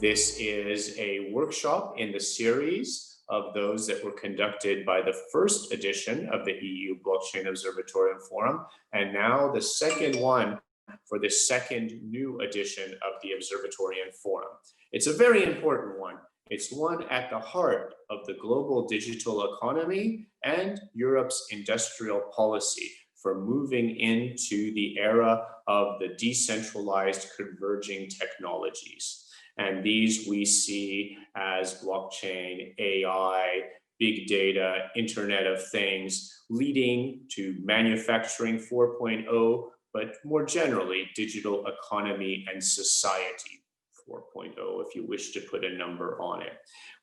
This is a workshop in the series of those that were conducted by the first edition of the EU Blockchain Observatory and Forum, and now the second one for the second new edition of the Observatory and Forum. It's a very important one. It's one at the heart of the global digital economy and Europe's industrial policy for moving into the era of the decentralized converging technologies. And these we see as blockchain, AI, big data, Internet of Things, leading to manufacturing 4.0, but more generally, digital economy and society 4.0, if you wish to put a number on it.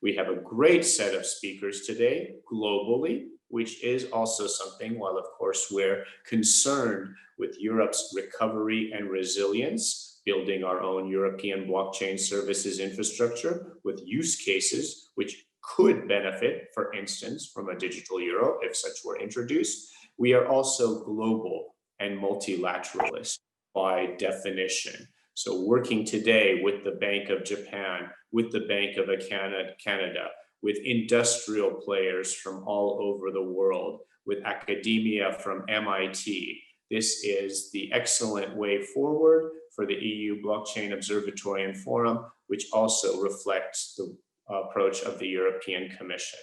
We have a great set of speakers today globally, which is also something, while of course we're concerned with Europe's recovery and resilience, building our own European blockchain services infrastructure with use cases which could benefit, for instance, from a digital euro if such were introduced. We are also global and multilateralist by definition. So working today with the Bank of Japan, with the Bank of Canada, with industrial players from all over the world, with academia from MIT. This is the excellent way forward for the EU Blockchain Observatory and Forum, which also reflects the approach of the European Commission.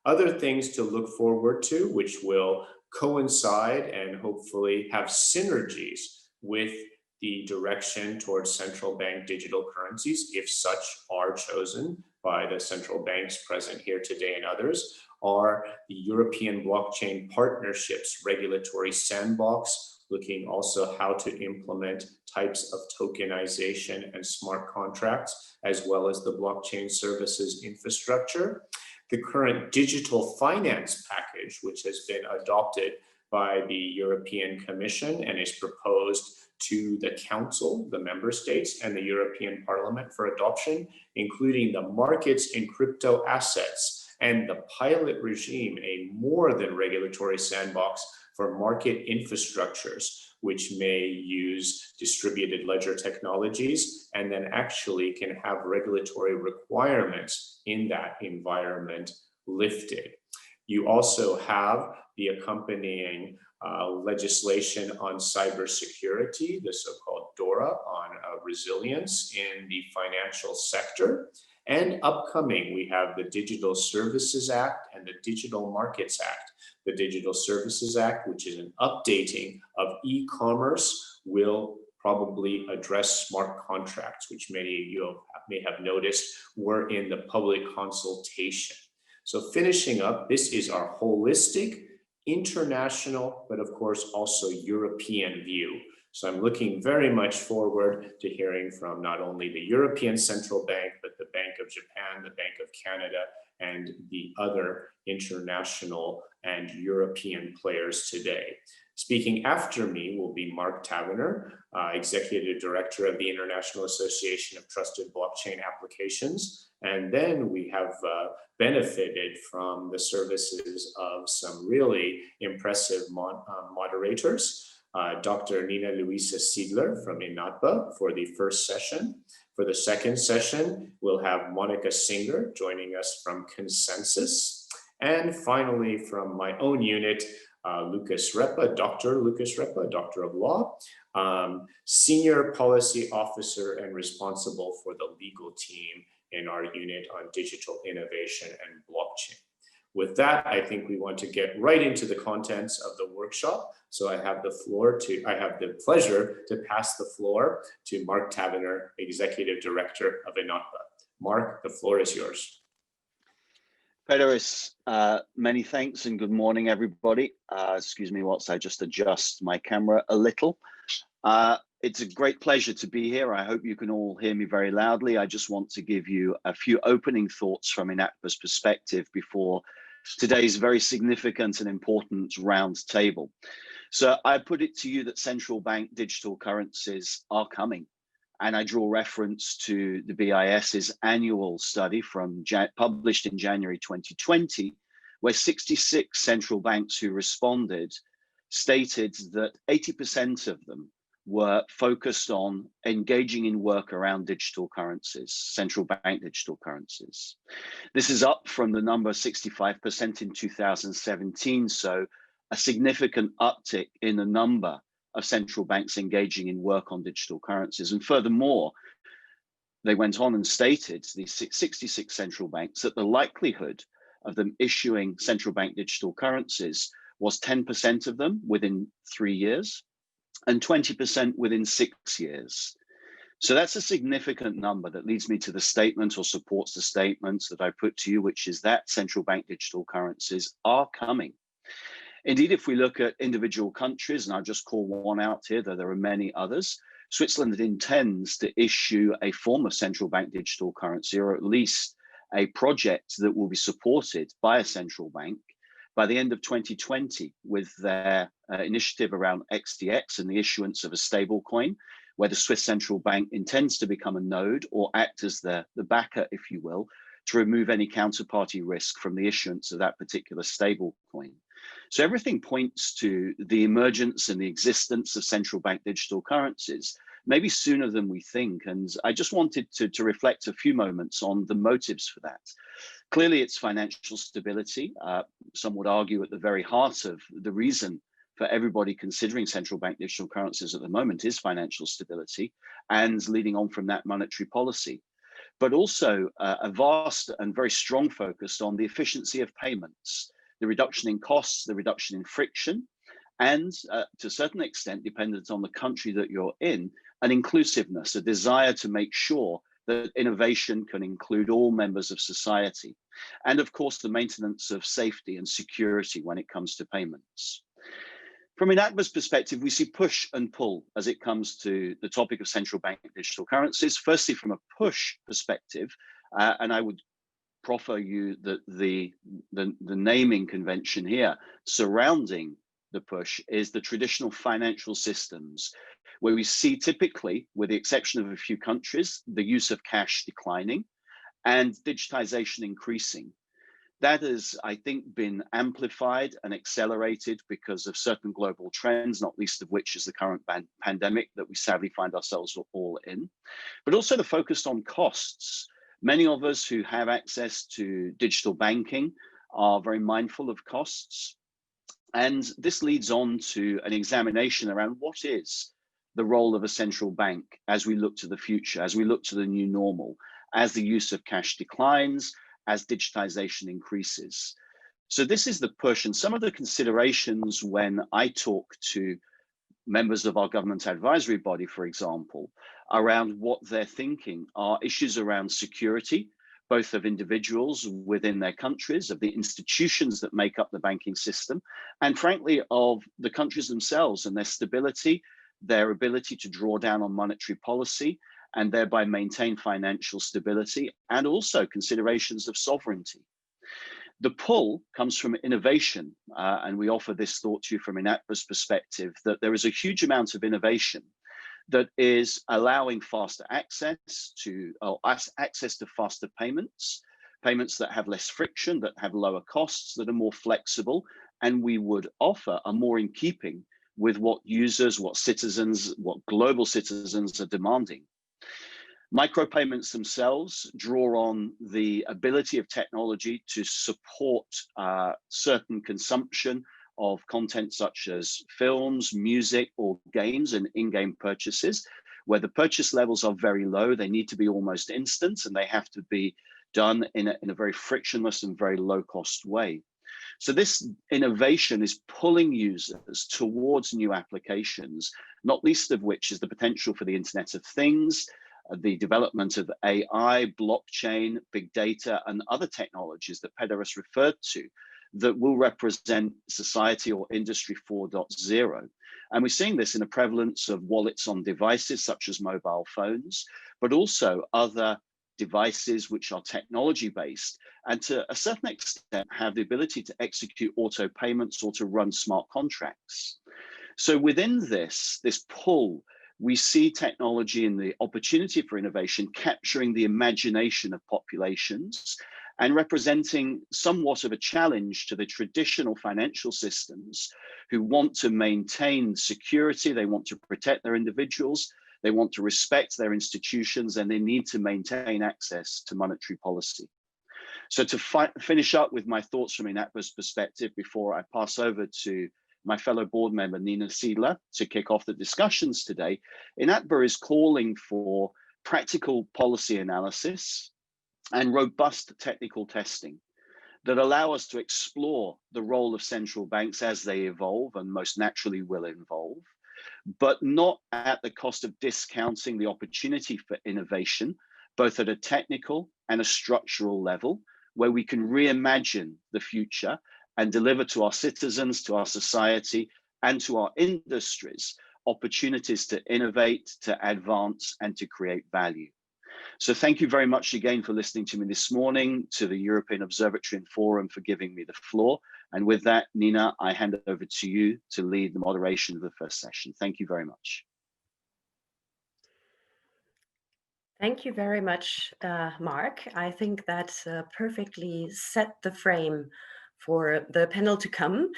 Other things to look forward to, which will coincide and hopefully have synergies with the direction towards central bank digital currencies, if such are chosen by the central banks present here today and others, are the European Blockchain Partnerships Regulatory Sandbox, looking also how to implement types of tokenization and smart contracts, as well as the blockchain services infrastructure. The current digital finance package, which has been adopted by the European Commission and is proposed to the Council, the member states, and the European Parliament for adoption, including the markets in crypto assets and the pilot regime, a more than regulatory sandbox for market infrastructures, which may use distributed ledger technologies and then actually can have regulatory requirements in that environment lifted. You also have the accompanying legislation on cybersecurity, the so-called DORA, on resilience in the financial sector. And upcoming, we have the Digital Services Act and the Digital Markets Act. The Digital Services Act, which is an updating of e-commerce, will probably address smart contracts, which many of you may have noticed were in the public consultation. So finishing up, this is our holistic, international, but of course also European view. So I'm looking very much forward to hearing from not only the European Central Bank, but the Bank of Japan, the Bank of Canada, and the other international and European players today. Speaking after me will be Mark Taverner, Executive Director of the International Association of Trusted Blockchain Applications. And then we have benefited from the services of some really impressive moderators. Dr. Nina Luisa Siedler from INATBA for the first session. For the second session, we'll have Monica Singer joining us from Consensus. And finally, from my own unit, Lucas Repa, Dr. Lucas Repa, Doctor of Law, Senior Policy Officer and responsible for the legal team in our unit on digital innovation and blockchain. With that, I think we want to get right into the contents of the workshop. So I have the pleasure to pass the floor to Mark Taverner, Executive Director of INATBA. Mark, the floor is yours. Pedros, many thanks and good morning, everybody. Excuse me whilst I just adjust my camera a little. It's a great pleasure to be here. I hope you can all hear me very loudly. I just want to give you a few opening thoughts from INATBA's perspective before today's very significant and important round table. So I put it to you that central bank digital currencies are coming. And I draw reference to the BIS's annual study published in January 2020, where 66 central banks who responded stated that 80% of them were focused on engaging in work around digital currencies, central bank digital currencies. This is up from the number 65% in 2017, so a significant uptick in the number of central banks engaging in work on digital currencies. And furthermore, they went on and stated, these 66 central banks, that the likelihood of them issuing central bank digital currencies was 10% of them within 3 years, and 20% within 6 years. So that's a significant number that leads me to the statement, or supports the statements that I put to you, which is that central bank digital currencies are coming. Indeed, if we look at individual countries, and I'll just call one out here, though there are many others, Switzerland intends to issue a form of central bank digital currency, or at least a project that will be supported by a central bank by the end of 2020, with their initiative around XDX and the issuance of a stable coin, where the Swiss central bank intends to become a node or act as the backer, if you will, to remove any counterparty risk from the issuance of that particular stable coin. So everything points to the emergence and the existence of central bank digital currencies, maybe sooner than we think. And I just wanted to reflect a few moments on the motives for that. Clearly, it's financial stability. Some would argue at the very heart of the reason for everybody considering central bank digital currencies at the moment is financial stability, and leading on from that, monetary policy. But also a vast and very strong focus on the efficiency of payments, the reduction in costs, the reduction in friction, and to a certain extent, dependent on the country that you're in, an inclusiveness, a desire to make sure that innovation can include all members of society. And of course, the maintenance of safety and security when it comes to payments. From INATBA's perspective, we see push and pull as it comes to the topic of central bank digital currencies. Firstly, from a push perspective, and I would proffer you that the naming convention here surrounding the push is the traditional financial systems, where we see typically, with the exception of a few countries, the use of cash declining and digitization increasing. That has, I think, been amplified and accelerated because of certain global trends, not least of which is the current pandemic that we sadly find ourselves all in, but also the focus on costs. Many of us who have access to digital banking are very mindful of costs. And this leads on to an examination around what is the role of a central bank as we look to the future, as we look to the new normal, as the use of cash declines, as digitization increases. So this is the push, and some of the considerations when I talk to members of our government advisory body, for example, around what they're thinking are issues around security, both of individuals within their countries, of the institutions that make up the banking system, and frankly, of the countries themselves and their stability, their ability to draw down on monetary policy, and thereby maintain financial stability, and also considerations of sovereignty. The pull comes from innovation, and we offer this thought to you from INATBA's perspective, that there is a huge amount of innovation that is allowing faster access to faster payments, payments that have less friction, that have lower costs, that are more flexible, and we would offer are more in keeping with what users, what citizens, what global citizens are demanding. Micropayments themselves draw on the ability of technology to support certain consumption of content such as films, music, or games and in-game purchases, where the purchase levels are very low. They need to be almost instant, and they have to be done in a very frictionless and very low-cost way. So this innovation is pulling users towards new applications, not least of which is the potential for the Internet of Things, the development of AI, blockchain, big data, and other technologies that Pederas referred to that will represent society or industry 4.0. And we're seeing this in a prevalence of wallets on devices such as mobile phones, but also other devices which are technology-based and to a certain extent have the ability to execute auto payments or to run smart contracts. So within this pull, we see technology and the opportunity for innovation capturing the imagination of populations and representing somewhat of a challenge to the traditional financial systems who want to maintain security, they want to protect their individuals, they want to respect their institutions, and they need to maintain access to monetary policy. So to finish up with my thoughts from INATBA's perspective before I pass over to my fellow board member, Nina Siedler, to kick off the discussions today, INATBA is calling for practical policy analysis and robust technical testing that allow us to explore the role of central banks as they evolve and most naturally will evolve, but not at the cost of discounting the opportunity for innovation, both at a technical and a structural level, where we can reimagine the future and deliver to our citizens, to our society, and to our industries opportunities to innovate, to advance, and to create value. So thank you very much again for listening to me this morning, to the European Observatory and Forum for giving me the floor. And with that, Nina, I hand it over to you to lead the moderation of the first session. Thank you very much. Thank you very much, Mark. I think that perfectly set the frame for the panel to come.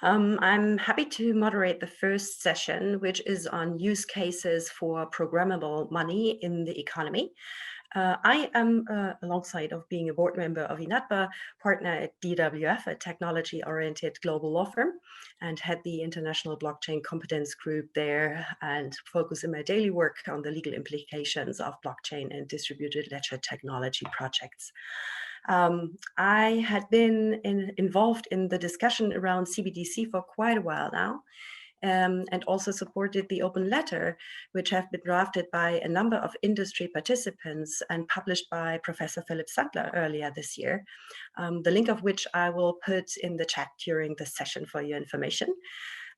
I'm happy to moderate the first session, which is on use cases for programmable money in the economy. I am, alongside of being a board member of INATBA, partner at DWF, a technology-oriented global law firm, and head the International Blockchain Competence Group there, and focus in my daily work on the legal implications of blockchain and distributed ledger technology projects. I had been involved in the discussion around CBDC for quite a while now, and also supported the open letter, which have been drafted by a number of industry participants and published by Professor Philip Sandler earlier this year, the link of which I will put in the chat during the session for your information.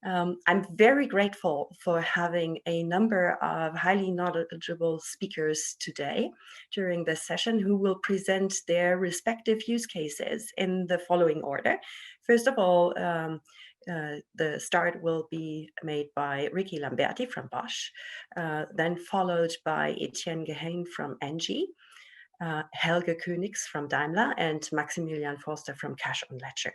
I'm very grateful for having a number of highly knowledgeable speakers today during this session who will present their respective use cases in the following order. First of all, the start will be made by Ricky Lamberti from Bosch, then followed by Etienne Geheim from Engie, Helge Königs from Daimler, and Maximilian Forster from Cash on Ledger.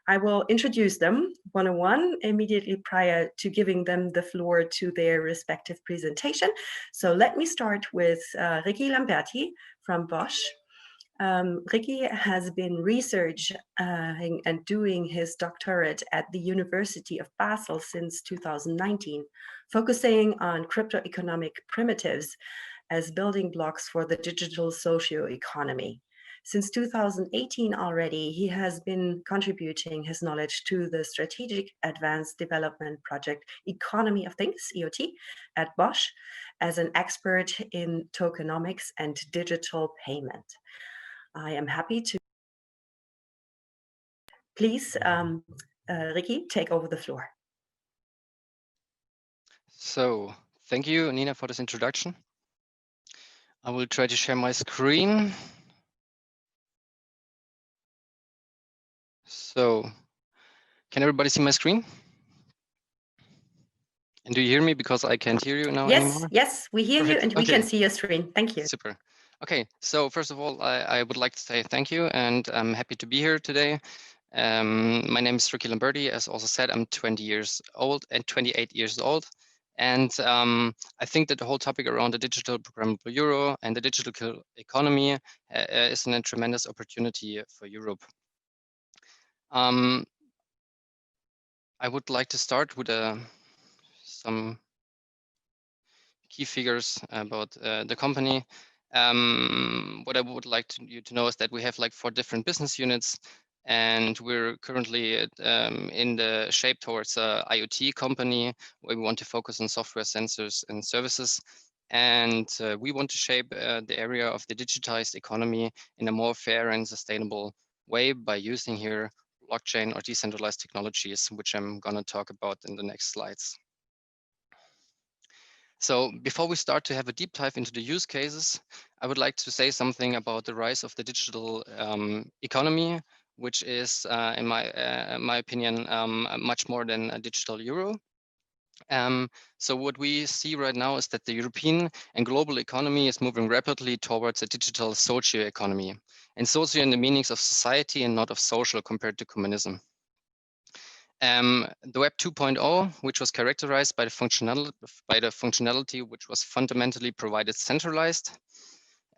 I will introduce them one-on-one immediately prior to giving them the floor to their respective presentation. So let me start with Ricky Lamberti from Bosch. Ricky has been researching and doing his doctorate at the University of Basel since 2019, focusing on crypto-economic primitives as building blocks for the digital socio-economy. Since 2018 already, he has been contributing his knowledge to the Strategic Advanced Development Project Economy of Things, EOT, at Bosch as an expert in tokenomics and digital payment. I am happy to. Please, Ricky, take over the floor. So, thank you, Nina, for this introduction. I will try to share my screen. So, can everybody see my screen? And do you hear me? Because I can't hear you now anymore. Yes, we hear Perfect. you and we can see your screen. Thank you. Super. Okay, so first of all, I would like to say thank you, and I'm happy to be here today. My name is Ricky Lamberti. As also said, I'm 20 years old and 28 years old. And I think that the whole topic around the digital programmable euro and the digital economy is a tremendous opportunity for Europe. I would like to start with some key figures about the company. What I would like you to know is that we have like 4 different business units, and we're currently in the shape towards a IoT company where we want to focus on software, sensors, and services. And we want to shape the area of the digitized economy in a more fair and sustainable way by using here blockchain or decentralized technologies, which I'm going to talk about in the next slides. So before we start to have a deep dive into the use cases, I would like to say something about the rise of the digital economy, which is, in my opinion, much more than a digital euro. So what we see right now is that the European and global economy is moving rapidly towards a digital socio-economy. and socio in the meanings of society and not of social compared to communism. The Web 2.0, which was characterized by the functionality which was fundamentally provided centralized,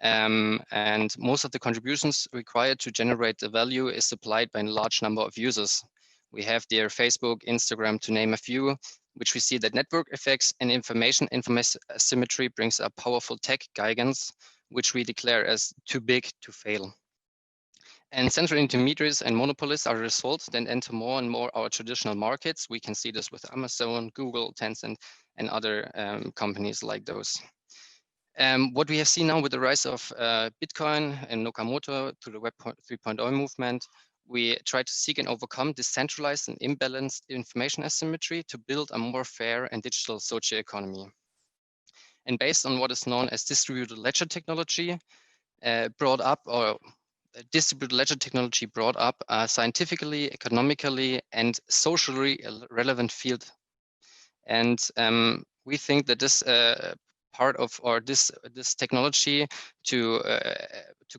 and most of the contributions required to generate the value is supplied by a large number of users. We have there Facebook, Instagram, to name a few, which we see that network effects and information asymmetry brings a powerful tech gigants, which we declare as too big to fail. And central intermediaries and monopolists are a result that enter more and more our traditional markets. We can see this with Amazon, Google, Tencent, and other companies like those. What we have seen now with the rise of Bitcoin and Nakamoto to the Web 3.0 movement, we try to seek and overcome decentralized and imbalanced information asymmetry to build a more fair and digital socio-economy. And based on what is known as distributed ledger technology, distributed ledger technology brought up a scientifically, economically, and socially relevant field. And we think that this part of, or this technology to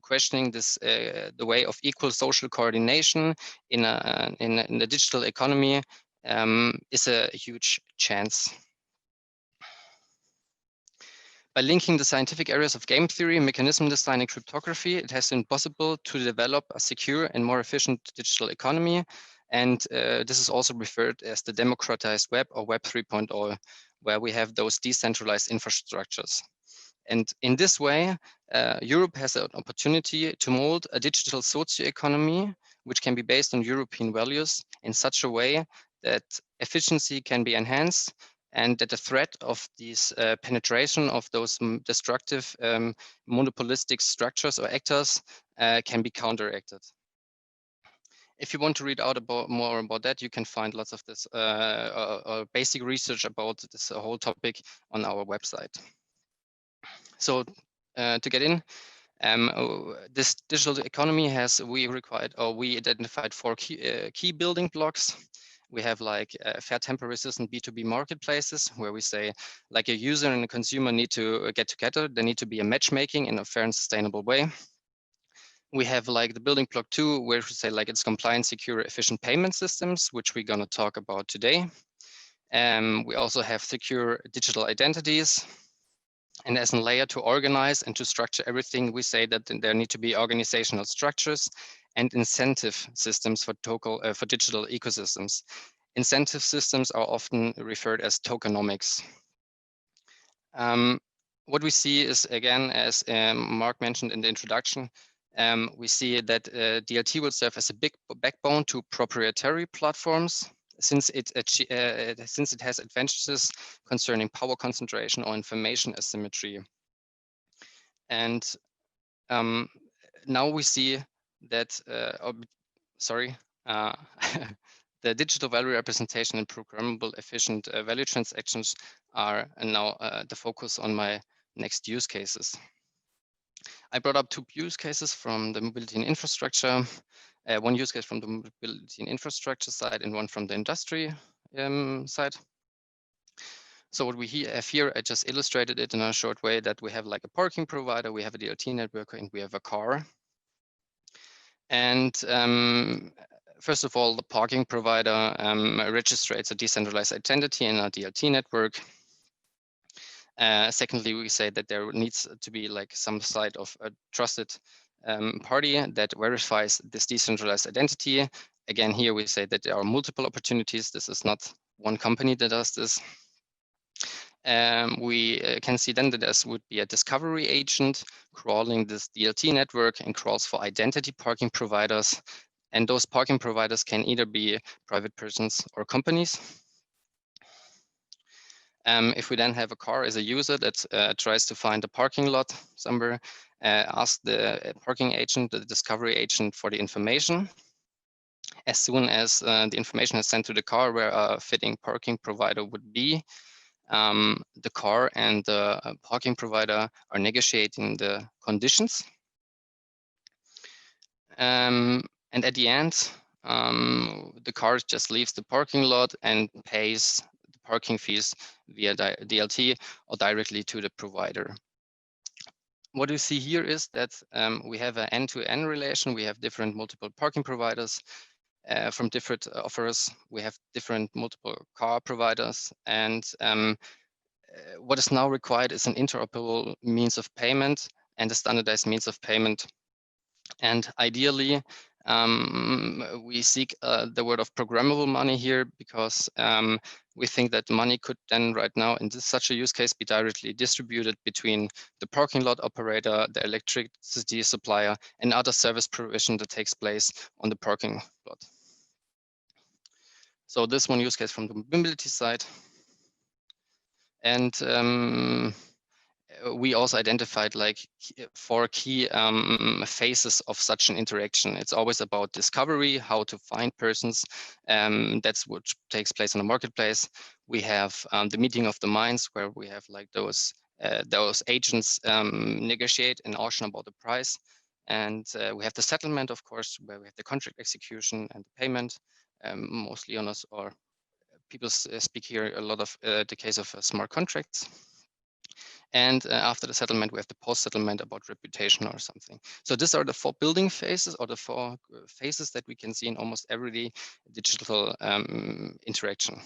questioning this the way of equal social coordination in the digital economy is a huge chance. By linking the scientific areas of game theory, mechanism design, and cryptography, it has been possible to develop a secure and more efficient digital economy. And this is also referred as the democratized web, or Web 3.0, where we have those decentralized infrastructures. And in this way, Europe has an opportunity to mold a digital socio-economy, which can be based on European values in such a way that efficiency can be enhanced, and that the threat of these penetration of those destructive monopolistic structures or actors can be counteracted. If you want to read out more about that, you can find lots of this basic research about this whole topic on our website. So to get in, this digital economy we identified 4 key building blocks. We have like fair, temper resistant B2B marketplaces, where we say like a user and a consumer need to get together. There need to be a matchmaking in a fair and sustainable way. We have like the building block 2, where we say like it's compliant, secure, efficient payment systems, which we're going to talk about today. We also have secure digital identities. And as a layer to organize and to structure everything, we say that there need to be organizational structures and incentive systems for digital ecosystems. Incentive systems are often referred as tokenomics. What we see is, again, as Mark mentioned in the introduction, we see that DLT will serve as a big backbone to proprietary platforms, since it has advantages concerning power concentration or information asymmetry. And now we see that, the digital value representation and programmable efficient value transactions are now the focus on my next use cases. I brought up 2 use cases from the mobility and infrastructure, 1 use case from the mobility and infrastructure side and 1 from the industry side. So what we have here, I just illustrated it in a short way, that we have like a parking provider, we have a DLT network, and we have a car. And first of all, the parking provider registrates a decentralized identity in a DLT network. Secondly, we say that there needs to be like some side of a trusted party that verifies this decentralized identity. Again, here we say that there are multiple opportunities. This is not one company that does this. We can see then that there would be a discovery agent crawling this DLT network and crawls for identity parking providers. And those parking providers can either be private persons or companies. If we then have a car as a user that tries to find a parking lot somewhere, ask the parking agent, the discovery agent, for the information. As soon as the information is sent to the car where a fitting parking provider would be, the car and the parking provider are negotiating the conditions. And at the end, the car just leaves the parking lot and pays the parking fees via DLT or directly to the provider. what you see here is that we have an end-to-end relation. We have different multiple parking providers from different offers. We have different multiple car providers, and what is now required is an interoperable means of payment and a standardized means of payment. And ideally, we seek the word of programmable money here, because we think that money could then right now in such a use case be directly distributed between the parking lot operator, the electricity supplier, and other service provision that takes place on the parking lot. So this one use case from the mobility side. And we also identified like 4 key phases of such an interaction. It's always about discovery, how to find persons. That's what takes place in the marketplace. We have the meeting of the minds, where we have like those agents negotiate and auction about the price. And we have the settlement, of course, where we have the contract execution and the payment, mostly on us, or people speak here a lot of the case of smart contracts. And after the settlement, we have the post-settlement about reputation or something. So these are the 4 building phases, or the 4 phases that we can see in almost every digital interaction,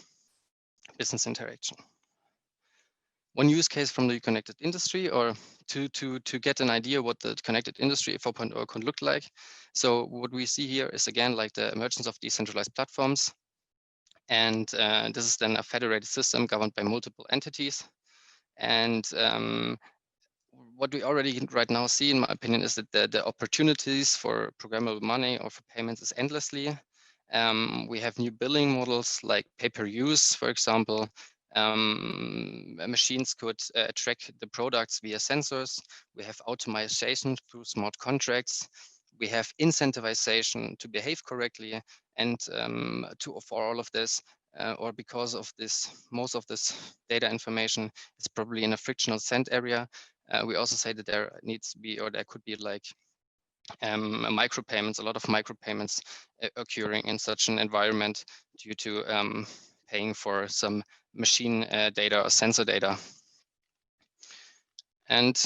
business interaction. One use case from the connected industry, or to get an idea what the connected industry 4.0 could look like. So what we see here is again like the emergence of decentralized platforms. And this is then a federated system governed by multiple entities. And what we already right now see, in my opinion, is that the opportunities for programmable money or for payments is endlessly. We have new billing models like pay-per-use, for example. Machines could track the products via sensors. We have automation through smart contracts. We have incentivization to behave correctly. And for all of this, or because of this, most of this data information is probably in a frictional cent area. We also say that there needs to be, or there could be like micropayments, a lot of micropayments occurring in such an environment due to paying for some machine data or sensor data. And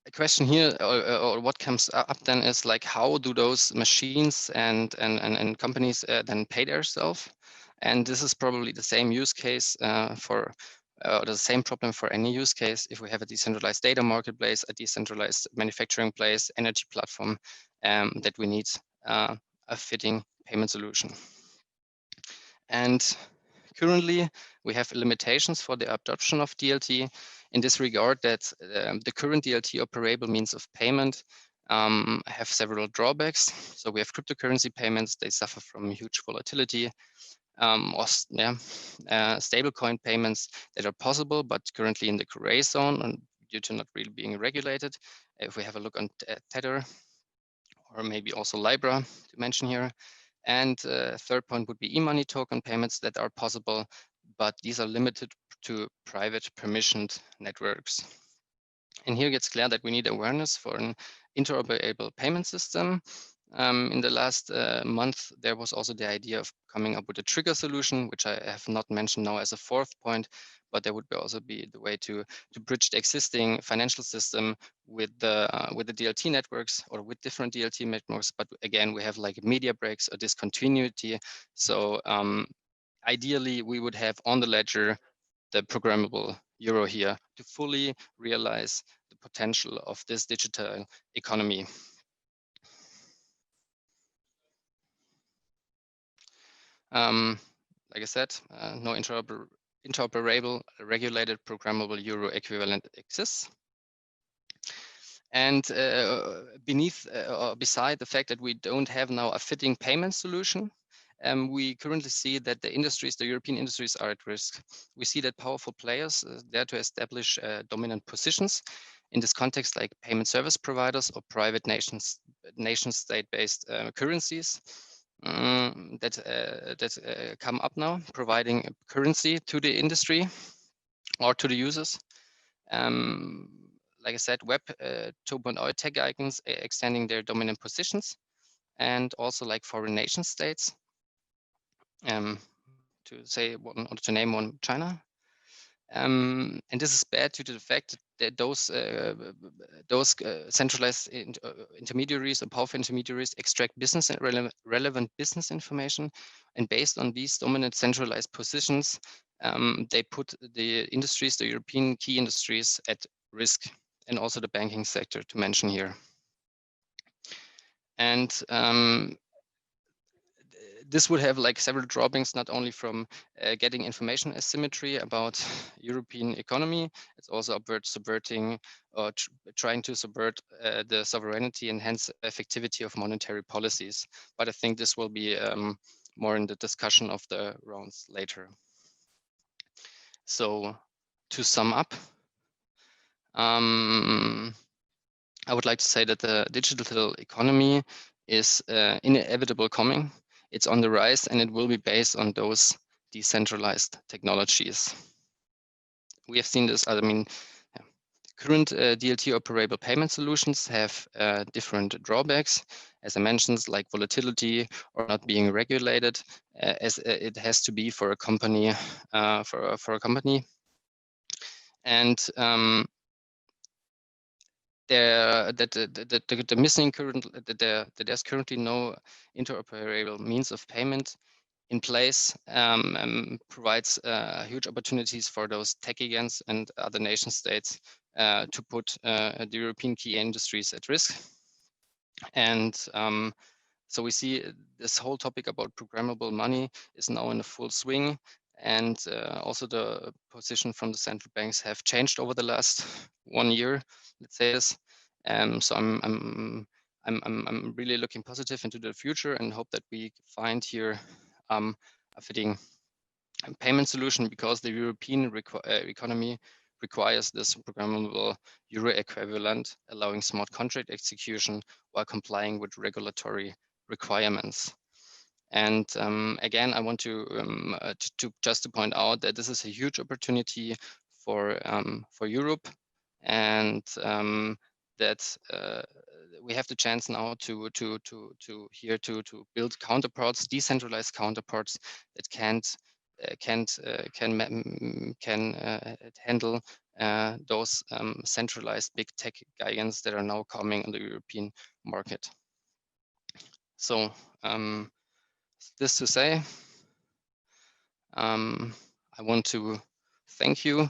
a question here, or what comes up then, is like, how do those machines and companies then pay themselves? And this is probably the same use case for the same problem for any use case. If we have a decentralized data marketplace, a decentralized manufacturing place, energy platform, that we need a fitting payment solution. And currently, we have limitations for the adoption of DLT in this regard, that the current DLT operable means of payment have several drawbacks. So we have cryptocurrency payments, they suffer from huge volatility, or stablecoin payments that are possible, but currently in the gray zone and due to not really being regulated. If we have a look on Tether, or maybe also Libra to mention here. And third point would be e-money token payments that are possible, but these are limited to private permissioned networks. And here it gets clear that we need awareness for an interoperable payment system. In the last month, there was also the idea of coming up with a trigger solution, which I have not mentioned now as a 4th point, but there would also be the way to bridge the existing financial system with the DLT networks, or with different DLT networks. But again, we have like media breaks or discontinuity. So ideally, we would have on the ledger the programmable euro here to fully realize the potential of this digital economy. Like I said, no interoperable regulated programmable euro equivalent exists. And beside the fact that we don't have now a fitting payment solution, we currently see that the industries, the European industries, are at risk. We see that powerful players dare to establish dominant positions in this context, like payment service providers or private nation-state-based currencies that come up now, providing currency to the industry or to the users. Like I said, Web 2.0 tech icons extending their dominant positions, and also like foreign nation states. To say one, or to name one, China. And this is bad due to the fact that those centralized intermediaries or powerful intermediaries extract business and relevant business information, and based on these dominant centralized positions, they put the industries, the European key industries, at risk, and also the banking sector, to mention here. And this would have like several drawbacks, not only from getting information asymmetry about European economy, it's also about subverting or trying to subvert the sovereignty and hence effectivity of monetary policies. But I think this will be more in the discussion of the rounds later. So to sum up, I would like to say that the digital economy is inevitable coming. It's on the rise, and it will be based on those decentralized technologies. We have seen this, I mean, current DLT operable payment solutions have different drawbacks, as I mentioned, like volatility or not being regulated, as it has to be for a company, for a company. And the missing current, that there's currently no interoperable means of payment in place, provides huge opportunities for those tech giants and other nation states to put the European key industries at risk. And so we see this whole topic about programmable money is now in a full swing, and also the position from the central banks have changed over the last 1 year, let's say this. So I'm really looking positive into the future and hope that we find here a fitting payment solution, because the European economy requires this programmable euro equivalent, allowing smart contract execution while complying with regulatory requirements. And again, I want to just to point out that this is a huge opportunity for Europe, and that we have the chance now to build counterparts, decentralized counterparts that can handle those centralized big tech giants that are now coming on the European market. So this to say, I want to thank you.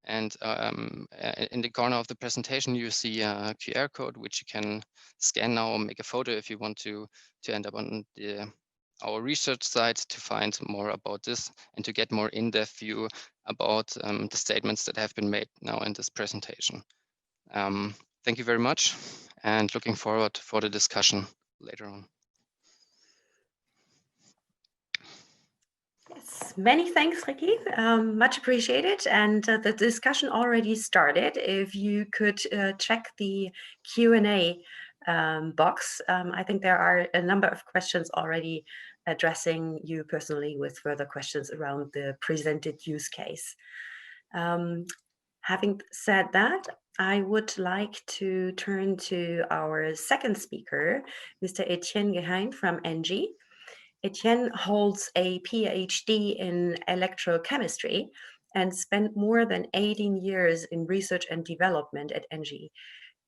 And in the corner of the presentation, you see a QR code, which you can scan now or make a photo if you want to end up on our research site to find more about this and to get more in-depth view about the statements that have been made now in this presentation. Thank you very much, and looking forward for the discussion later on. Yes, many thanks, Ricky. Much appreciated. And the discussion already started. If you could check the Q&A box, I think there are a number of questions already addressing you personally with further questions around the presented use case. Having said that, I would like to turn to our second speaker, Mr. Etienne Geheim from ENGIE. Etienne holds a PhD in electrochemistry and spent more than 18 years in research and development at ENGIE,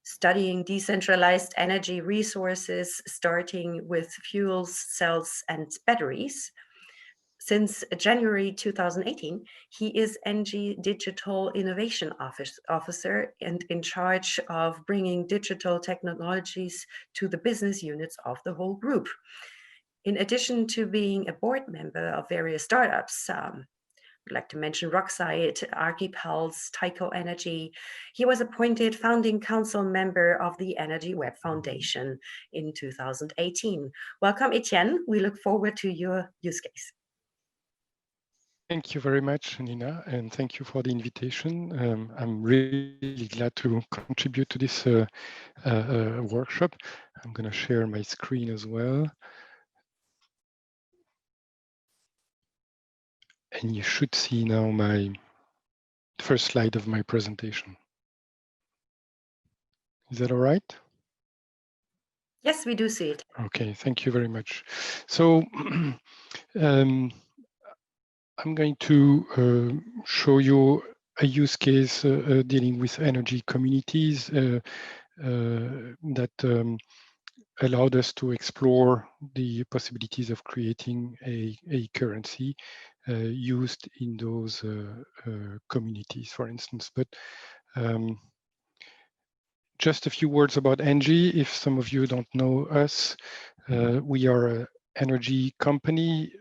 studying decentralized energy resources, starting with fuels, cells, and batteries. Since January 2018, he is ENGIE Digital Innovation Officer and in charge of bringing digital technologies to the business units of the whole group. In addition to being a board member of various startups, I'd like to mention Rocksite, Archipulse, Tyco Energy. He was appointed founding council member of the Energy Web Foundation in 2018. Welcome, Etienne. We look forward to your use case. Thank you very much, Nina, and thank you for the invitation. I'm really glad to contribute to this workshop. I'm going to share my screen as well. And you should see now my first slide of my presentation. Is that all right? Yes, we do see it. Okay, thank you very much. So I'm going to show you a use case dealing with energy communities that allowed us to explore the possibilities of creating a currency used in those communities, for instance. But just a few words about ENGIE. If some of you don't know us, we are an energy company,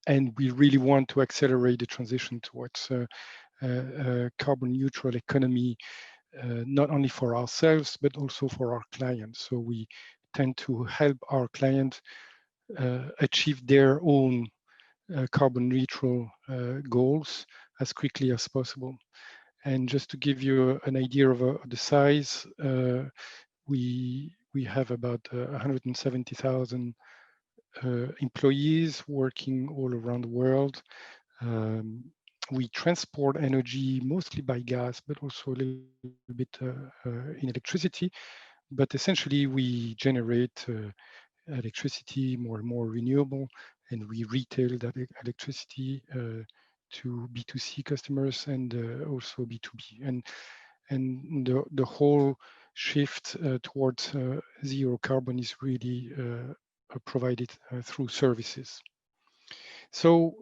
and we really want to accelerate the transition towards a carbon neutral economy, not only for ourselves, but also for our clients. So we tend to help our clients achieve their own carbon neutral goals as quickly as possible. And just to give you an idea of the size, we have about 170,000 employees working all around the world. We transport energy mostly by gas, but also a little bit in electricity. But essentially, we generate electricity more and more renewable, and we retail that electricity to B2C customers and also B2B. And the whole shift towards zero carbon is really provided through services. So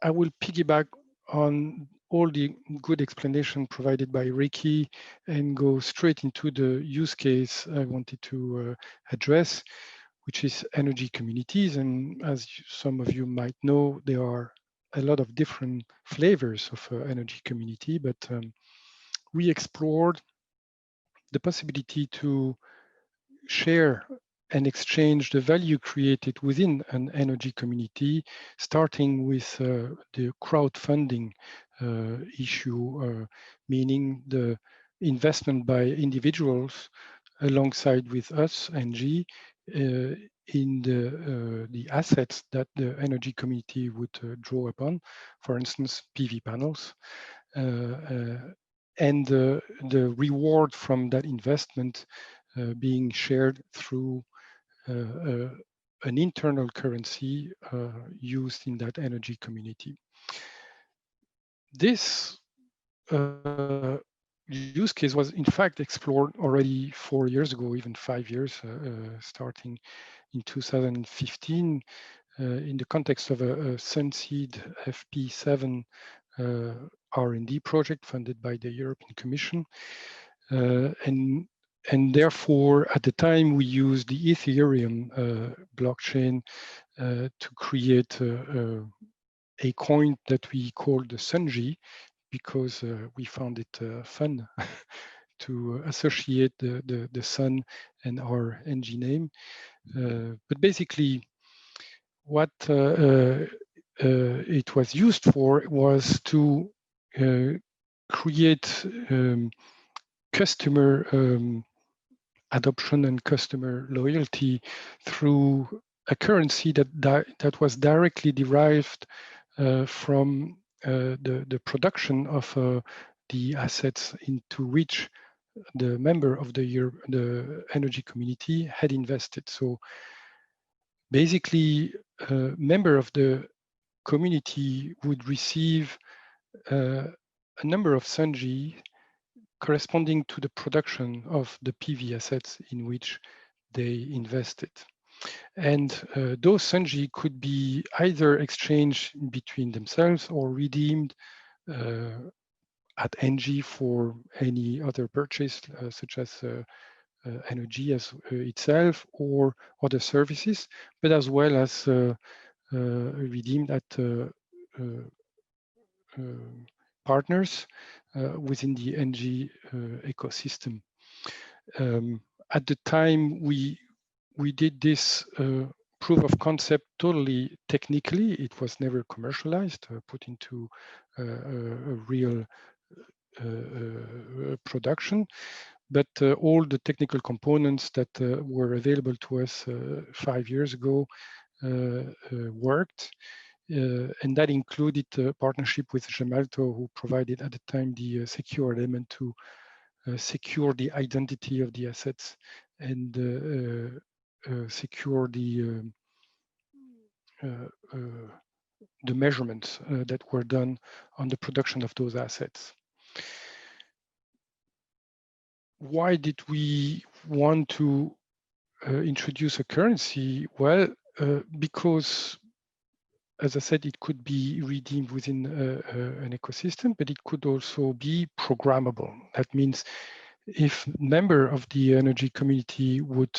I will piggyback on all the good explanation provided by Ricky and go straight into the use case I wanted to address, which is energy communities. And as some of you might know, there are a lot of different flavors of energy community, but we explored the possibility to share and exchange the value created within an energy community, starting with the crowdfunding issue, meaning the investment by individuals alongside with us, NG, in the assets that the energy community would draw upon, for instance, PV panels. And the reward from that investment being shared through an internal currency used in that energy community. This use case was in fact explored already 4 years ago, even 5 years, starting in 2015 in the context of a Sunseed FP7 R&D project funded by the European Commission. And therefore, at the time, we used the Ethereum blockchain to create a coin that we called the Sunji, because we found it fun to associate the sun and our NG name. But basically, what it was used for was to create customer adoption and customer loyalty through a currency that was directly derived from the production of the assets into which the member of the energy community had invested. So basically, a member of the community would receive a number of Sunji corresponding to the production of the PV assets in which they invested. And those Sunji could be either exchanged between themselves or redeemed at NG for any other purchase, such as energy as itself or other services, but as well as redeemed at partners within the NG ecosystem. At the time, we did this proof of concept totally technically. It was never commercialized, put into a real production. But all the technical components that were available to us 5 years ago worked. And that included a partnership with Gemalto, who provided at the time the secure element to secure the identity of the assets and secure the the measurements that were done on the production of those assets. Why did we want to introduce a currency? Well, because, as I said, it could be redeemed within an ecosystem, but it could also be programmable. That means if member of the energy community would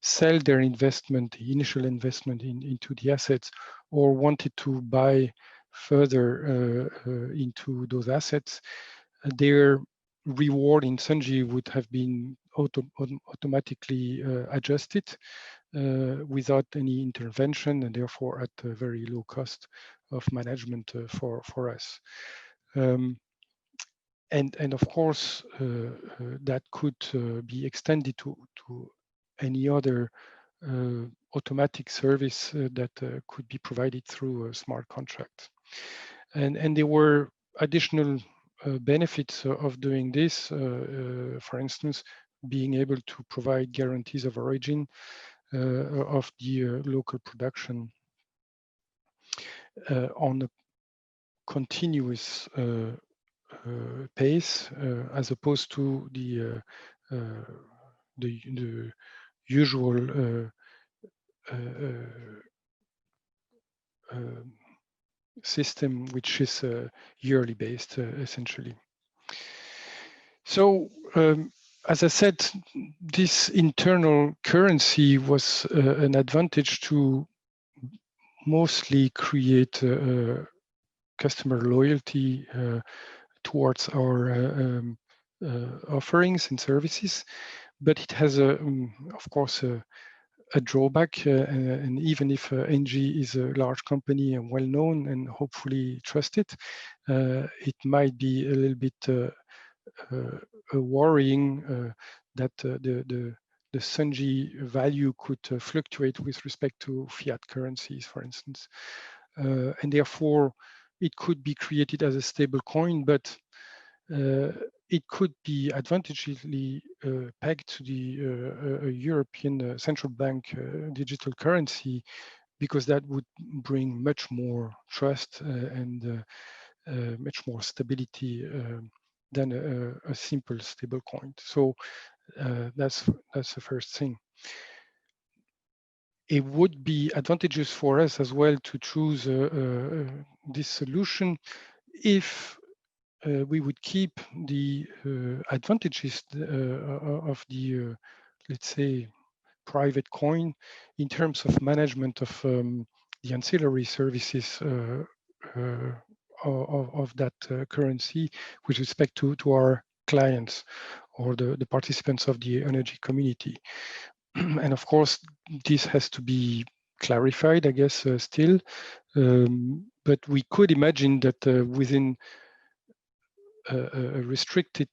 sell their investment, the initial investment into the assets, or wanted to buy further into those assets, their reward in Sanji would have been automatically adjusted without any intervention, and therefore at a very low cost of management for us. And of course, that could be extended to any other automatic service that could be provided through a smart contract. And there were additional benefits of doing this, for instance, being able to provide guarantees of origin of the local production on a continuous pace, as opposed to the usual system, which is yearly based, essentially. So, as I said, this internal currency was an advantage to mostly create customer loyalty towards our offerings and services, but it has, of course, a drawback. And even if ENGIE is a large company and well known and hopefully trusted, it might be a little bit worrying that the Sanji value could fluctuate with respect to fiat currencies, for instance. And therefore, it could be created as a stable coin, but it could be advantageously pegged to the European Central Bank digital currency, because that would bring much more trust and much more stability than a simple stable coin. So that's the first thing. It would be advantageous for us as well to choose this solution if we would keep the advantages of the, let's say, private coin in terms of management of the ancillary services of that currency with respect to our clients or the participants of the energy community. And of course, this has to be clarified, I guess, still. But we could imagine that within a restricted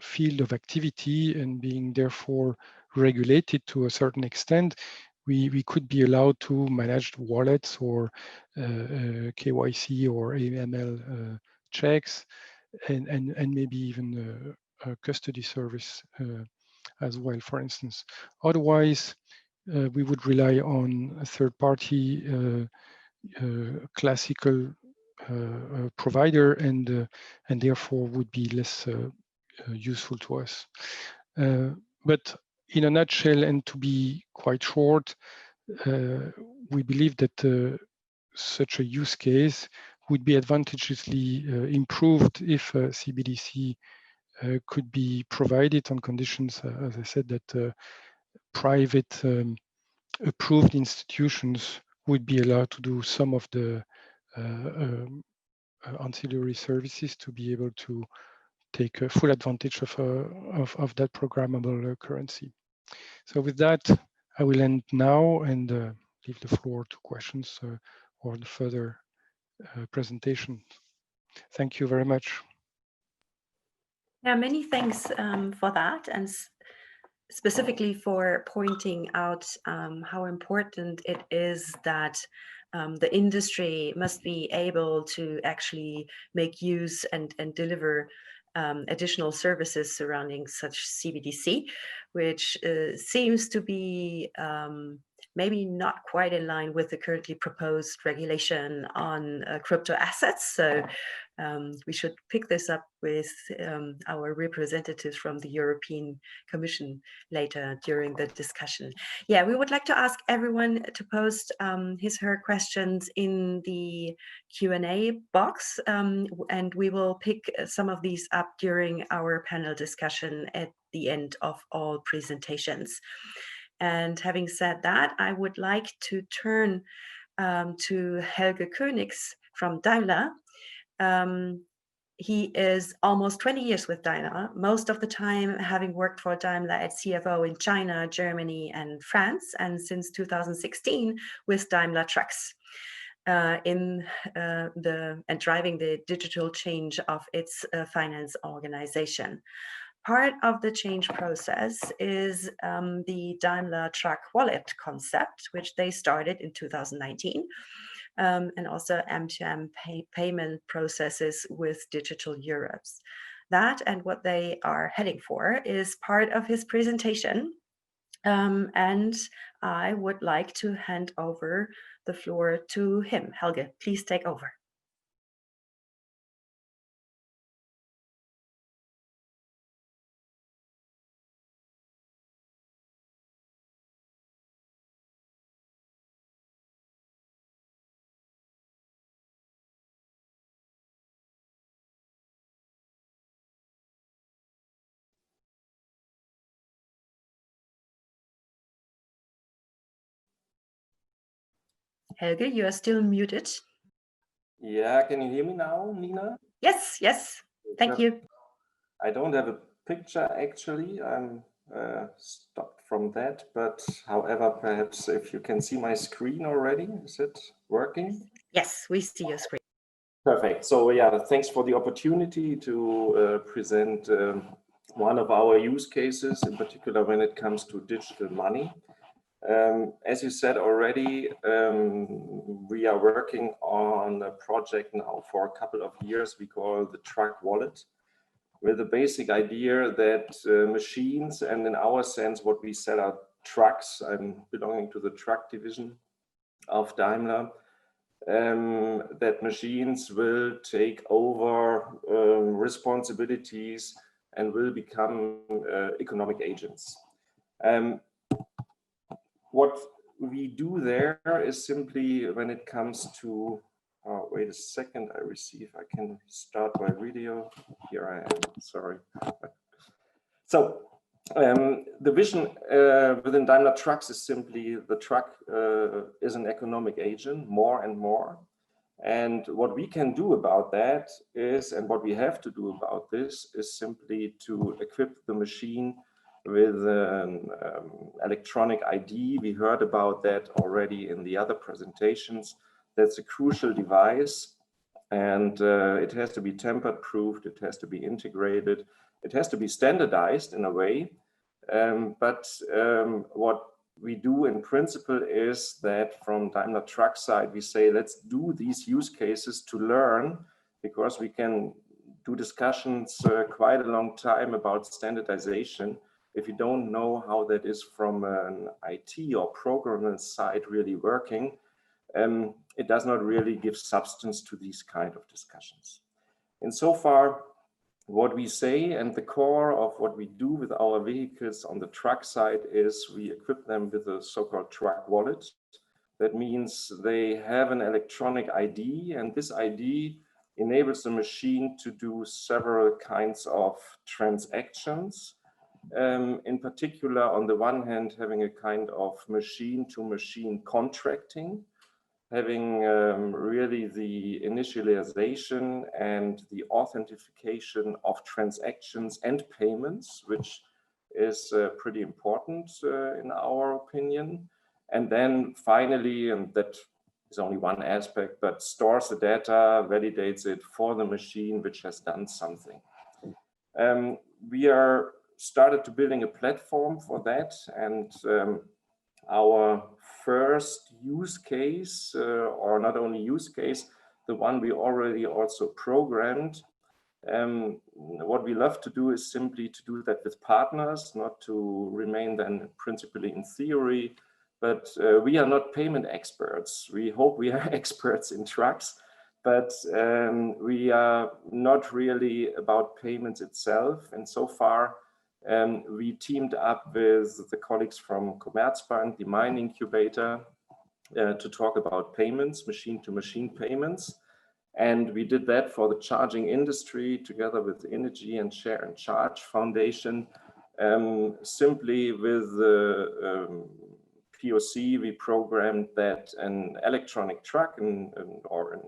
field of activity and being therefore regulated to a certain extent, we could be allowed to manage wallets or KYC or AML checks, and maybe even a custody service as well, for instance. Otherwise, we would rely on a third-party classical provider, and therefore would be less useful to us. But in a nutshell, and to be quite short, we believe that such a use case would be advantageously improved if CBDC could be provided on conditions, as I said, that private approved institutions would be allowed to do some of the ancillary services to be able to take full advantage of that programmable currency. So with that, I will end now and leave the floor to questions or the further presentation. Thank you very much. Yeah, many thanks for that, and specifically for pointing out how important it is that the industry must be able to actually make use and deliver additional services surrounding such CBDC, which seems to be maybe not quite in line with the currently proposed regulation on crypto assets. So we should pick this up with our representatives from the European Commission later during the discussion. Yeah, we would like to ask everyone to post his/her questions in the Q&A box, and we will pick some of these up during our panel discussion at the end of all presentations. And having said that, I would like to turn to Helge Königs from Daimler. He is almost 20 years with Daimler, most of the time having worked for Daimler at CFO in China, Germany, and France, and since 2016 with Daimler Trucks and driving the digital change of its finance organization. Part of the change process is the Daimler Truck Wallet concept, which they started in 2019, and also M2M payment processes with digital euros. That and what they are heading for is part of his presentation. And I would like to hand over the floor to him. Helge, please take over. Helge, you are still muted. Yeah, can you hear me now, Nina? Yes, yes. Thank you. I don't have a picture actually. I'm stopped from that, but however, perhaps if you can see my screen already, is it working? Yes, we see your screen. Perfect. So yeah, thanks for the opportunity to present one of our use cases, in particular when it comes to digital money. As you said already, we are working on a project now for a couple of years we call the Truck Wallet, with the basic idea that machines, and in our sense what we sell are trucks, I'm belonging to the truck division of Daimler, that machines will take over responsibilities and will become economic agents. What we do there is simply when it comes to, wait a second, I can start by video. Here I am, sorry. So the vision within Daimler Trucks is simply the truck is an economic agent more and more. And what we can do about that is, and what we have to do about this is simply to equip the machine with an electronic ID. We heard about that already in the other presentations. That's a crucial device, and it has to be tamper-proofed, it has to be integrated, it has to be standardized in a way. But what we do in principle is that from Daimler Truck side, we say, let's do these use cases to learn, because we can do discussions quite a long time about standardization. If you don't know how that is from an IT or programmable side really working, it does not really give substance to these kind of discussions. And so far, what we say and the core of what we do with our vehicles on the truck side is we equip them with a so-called truck wallet. That means they have an electronic ID, and this ID enables the machine to do several kinds of transactions. In particular, on the one hand, having a kind of machine-to-machine contracting, having really the initialization and the authentication of transactions and payments, which is pretty important in our opinion. And then finally, and that is only one aspect, but stores the data, validates it for the machine which has done something. We are started to building a platform for that, and our first use case, or not only use case, the one we already also programmed. What we love to do is simply to do that with partners, not to remain then principally in theory, but we are not payment experts. We hope we are experts in trucks, but we are not really about payments itself. And so far, we teamed up with the colleagues from Commerzbank, the mine incubator, to talk about payments, machine-to-machine payments. And we did that for the charging industry together with the Energy and Share and Charge Foundation. Simply with the POC, we programmed that an electronic truck or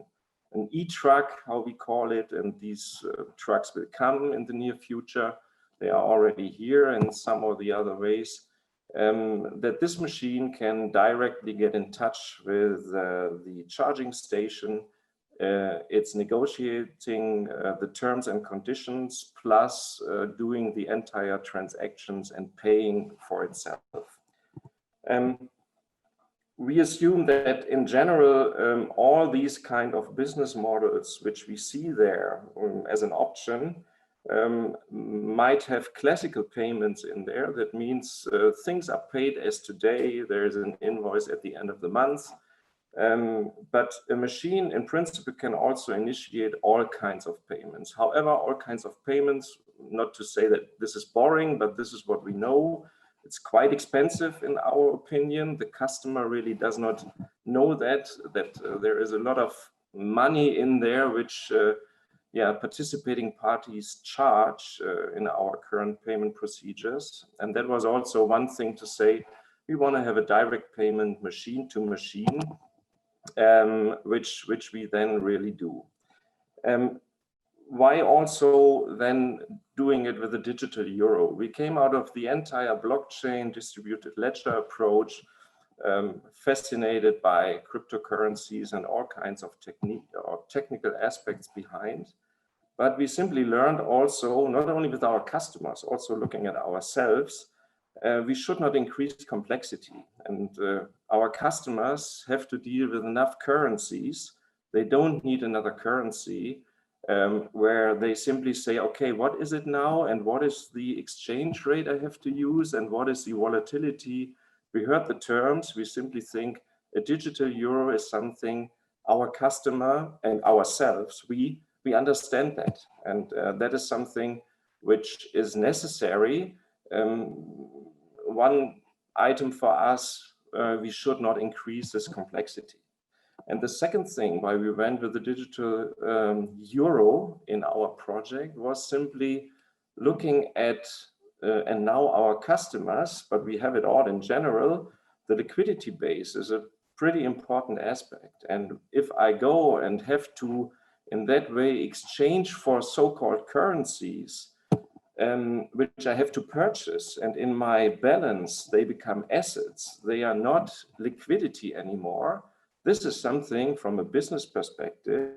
an e-truck, how we call it, and these trucks will come in the near future. They are already here in some or the other ways. That this machine can directly get in touch with the charging station. It's negotiating the terms and conditions, plus doing the entire transactions and paying for itself. We assume that in general, all these kind of business models which we see there as an option might have classical payments in there. That means things are paid as today. There is an invoice at the end of the month. But a machine in principle can also initiate all kinds of payments. However, all kinds of payments, not to say that this is boring, but this is what we know. It's quite expensive in our opinion. The customer really does not know that there is a lot of money in there which participating parties charge in our current payment procedures. And that was also one thing to say, we want to have a direct payment machine to machine, which we then really do. Why also then doing it with a digital euro? We came out of the entire blockchain distributed ledger approach, fascinated by cryptocurrencies and all kinds of technical aspects behind. But we simply learned also, not only with our customers, also looking at ourselves, we should not increase complexity. And our customers have to deal with enough currencies. They don't need another currency where they simply say, okay, what is it now? And what is the exchange rate I have to use? And what is the volatility? We heard the terms. We simply think a digital euro is something our customer and ourselves, we understand that. And that is something which is necessary. One item for us, we should not increase this complexity. And the second thing why we went with the digital euro in our project was simply looking at, and now our customers, but we have it all in general, the liquidity base is a pretty important aspect. And if I go and have to, in that way, exchange for so-called currencies, which I have to purchase, and in my balance, they become assets. They are not liquidity anymore. This is something from a business perspective,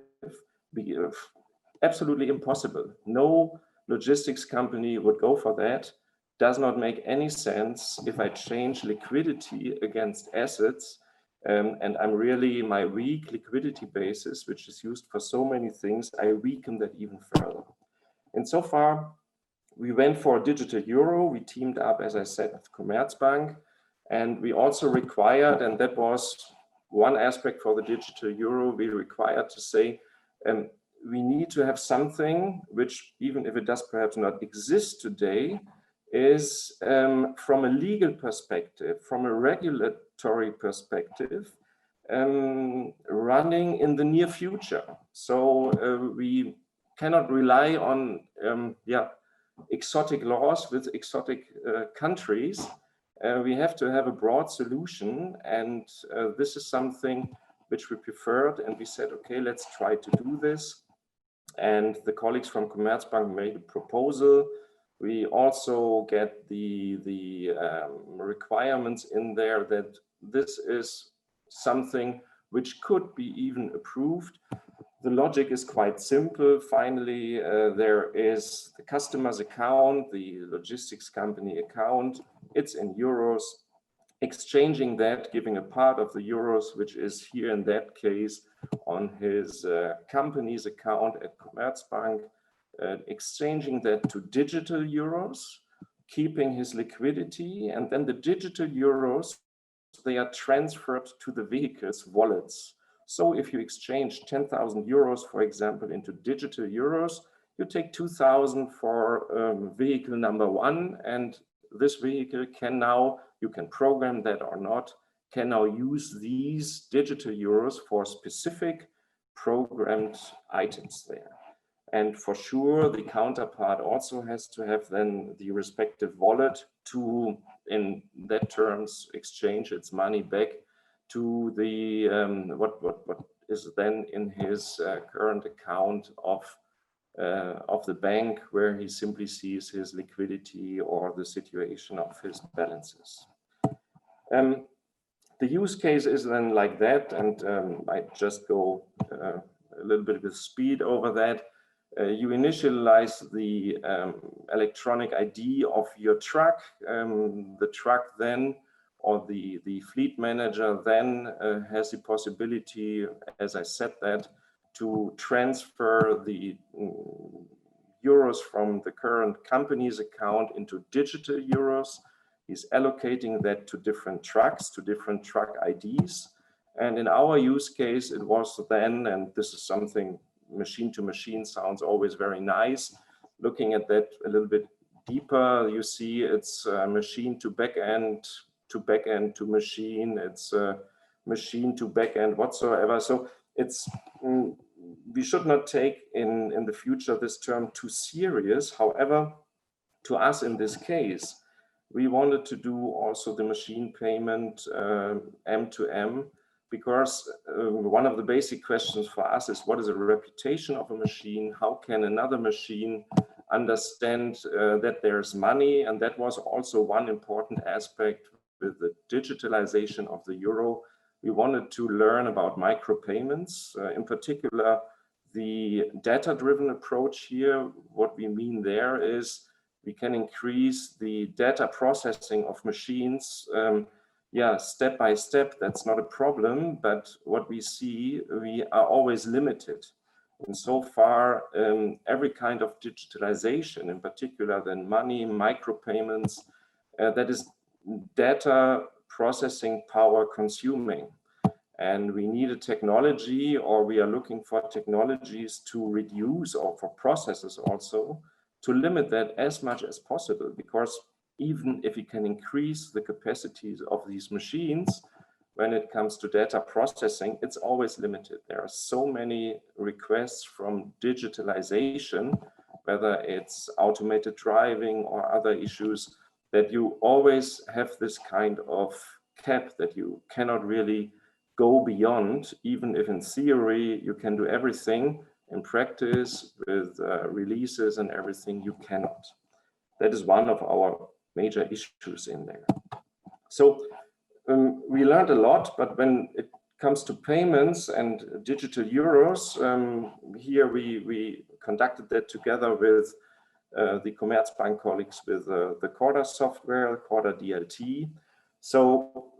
absolutely impossible. No logistics company would go for that. Does not make any sense if I change liquidity against assets, and I'm really my weak liquidity basis, which is used for so many things, I weaken that even further. And so far, we went for a digital euro. We teamed up, as I said, with Commerzbank, and we also required, and that was one aspect for the digital euro, we required to say, we need to have something which, even if it does perhaps not exist today, is from a legal perspective, from a regulatory perspective, running in the near future. So we cannot rely on exotic laws with exotic countries. We have to have a broad solution, and this is something which we preferred, and we said, okay, let's try to do this. And the colleagues from Commerzbank made a proposal. We also get the requirements in there that this is something which could be even approved. The logic is quite simple. Finally, there is the customer's account, the logistics company account. It's in euros. Exchanging that, giving a part of the euros, which is here in that case on his company's account at Commerzbank, exchanging that to digital euros, keeping his liquidity, and then the digital euros they are transferred to the vehicle's wallets. So if you exchange 10,000 euros, for example, into digital euros, you take 2,000 for vehicle number 1, and this vehicle can now, you can program that or not, can now use these digital euros for specific programmed items there. And for sure, the counterpart also has to have then the respective wallet to, in that terms, exchange its money back to the what is then in his current account of the bank, where he simply sees his liquidity or the situation of his balances. The use case is then like that, and I just go a little bit with speed over that. You initialize the electronic ID of your truck. The truck then, or the fleet manager then has the possibility, as I said that, to transfer the euros from the current company's account into digital euros. He's allocating that to different trucks, to different truck IDs. And in our use case, it was then, and this is something machine to machine sounds always very nice. Looking at that a little bit deeper, you see it's machine to backend to machine, it's machine to backend whatsoever. So it's, we should not take in the future this term too serious. However, to us in this case, we wanted to do also the machine payment M to M, because one of the basic questions for us is, what is the reputation of a machine? How can another machine understand that there's money? And that was also one important aspect with the digitalization of the euro. We wanted to learn about micropayments, in particular, the data-driven approach here. What we mean there is we can increase the data processing of machines step by step. That's not a problem, but what we see, we are always limited. And so far, every kind of digitalization, in particular then money, micropayments, that is data processing power consuming. And we need a technology, or we are looking for technologies to reduce, or for processes also, to limit that as much as possible, because even if we can increase the capacities of these machines, when it comes to data processing, it's always limited. There are so many requests from digitalization, whether it's automated driving or other issues, that you always have this kind of cap that you cannot really go beyond, even if in theory you can do everything. In practice, with releases and everything, you cannot. That is one of our major issues in there. So we learned a lot, but when it comes to payments and digital euros, here we conducted that together with the Commerzbank colleagues with the Corda software, Corda DLT. So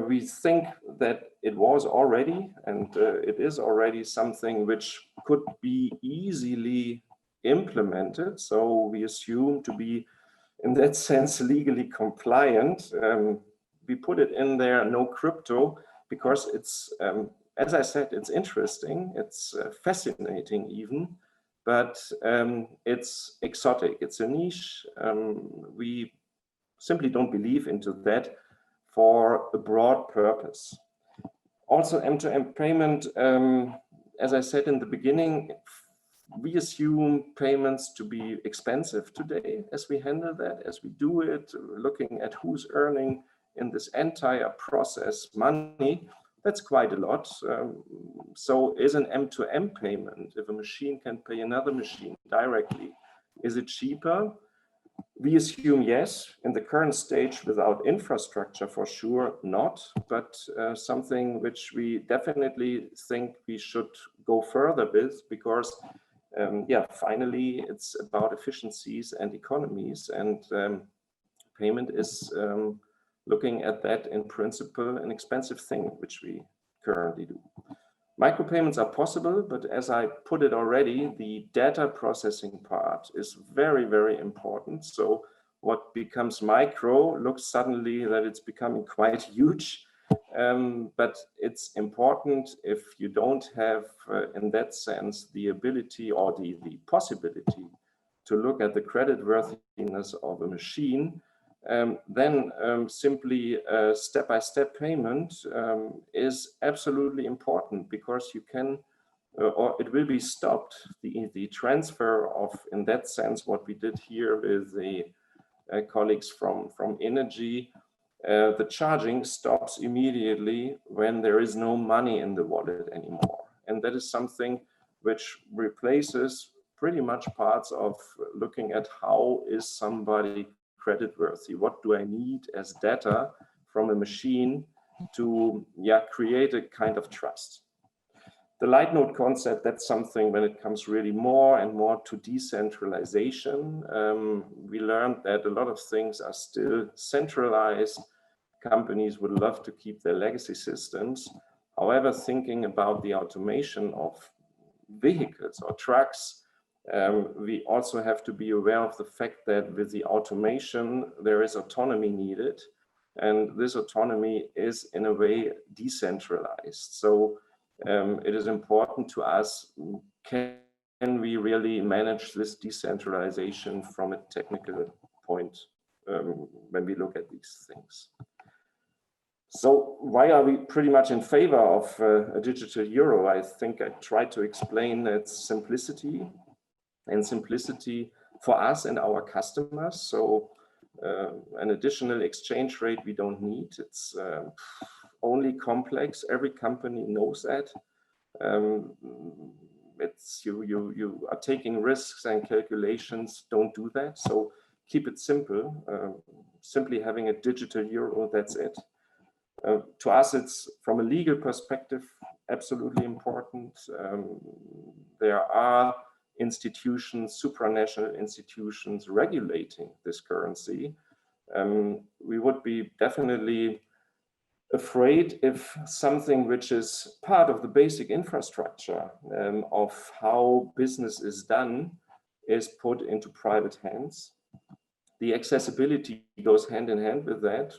we think that it was already, and it is already something which could be easily implemented. So we assume to be, in that sense, legally compliant. We put it in there, no crypto, because it's, as I said, it's interesting, it's fascinating even, but it's exotic, it's a niche. We simply don't believe into that for a broad purpose. Also, M2M payment, as I said in the beginning, we assume payments to be expensive today as we handle that, as we do it, looking at who's earning in this entire process money. That's quite a lot. So is an M2M payment, if a machine can pay another machine directly, is it cheaper? We assume yes. In the current stage, without infrastructure, for sure not, but something which we definitely think we should go further with, because finally it's about efficiencies and economies, and payment is looking at that in principle an expensive thing, which we currently do. Micropayments are possible, but as I put it already, the data processing part is very, very important. So what becomes micro looks suddenly that it's becoming quite huge. But it's important if you don't have, in that sense, the ability or the possibility to look at the creditworthiness of a machine, then simply step-by-step payment is absolutely important, because you can, or it will be stopped, the transfer of, in that sense, what we did here with the colleagues from energy. The charging stops immediately when there is no money in the wallet anymore. And that is something which replaces pretty much parts of looking at how is somebody creditworthy? What do I need as data from a machine to create a kind of trust? The light node concept, that's something when it comes really more and more to decentralization. We learned that a lot of things are still centralized. Companies would love to keep their legacy systems. However, thinking about the automation of vehicles or trucks, we also have to be aware of the fact that with the automation, there is autonomy needed. And this autonomy is in a way decentralized. So it is important to us, can we really manage this decentralization from a technical point when we look at these things? So why are we pretty much in favor of a digital euro? I think I tried to explain its simplicity, and simplicity for us and our customers. So an additional exchange rate we don't need. It's only complex. Every company knows that. It's you are taking risks and calculations. Don't do that. So keep it simple. Simply having a digital euro, that's it. To us, it's from a legal perspective absolutely important. There are institutions, supranational institutions regulating this currency. We would be definitely afraid if something which is part of the basic infrastructure of how business is done is put into private hands. The accessibility goes hand in hand with that.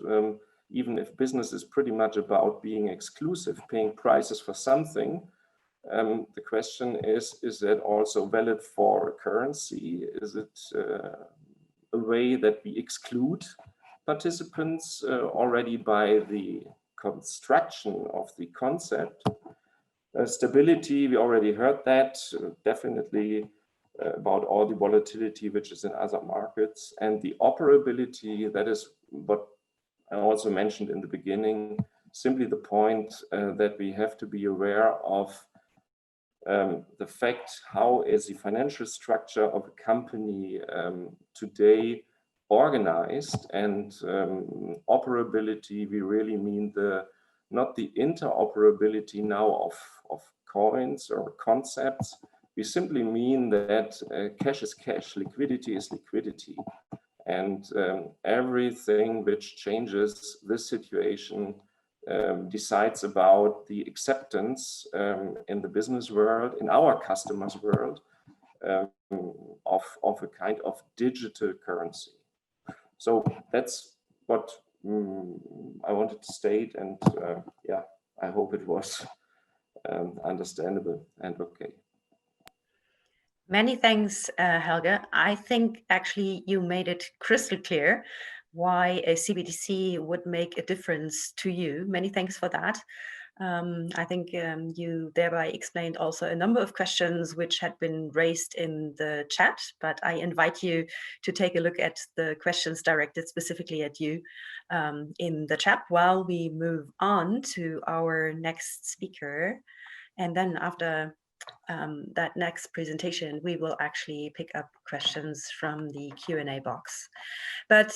Even if business is pretty much about being exclusive, paying prices for something, the question is that also valid for a currency? Is it a way that we exclude participants already by the construction of the concept? Stability, we already heard that, definitely about all the volatility which is in other markets. And the operability, that is what I also mentioned in the beginning, simply the point that we have to be aware of the fact, how is the financial structure of a company today organized, and operability, we really mean not the interoperability now of coins or concepts. We simply mean that cash is cash, liquidity is liquidity. And everything which changes this situation decides about the acceptance in the business world, in our customers' world, of a kind of digital currency. So that's what I wanted to state, and I hope it was understandable and okay. Many thanks, Helge. I think actually you made it crystal clear why a CBDC would make a difference to you. Many thanks for that. I think you thereby explained also a number of questions which had been raised in the chat, but I invite you to take a look at the questions directed specifically at you in the chat while we move on to our next speaker. And then after that next presentation, we will actually pick up questions from the Q&A box. But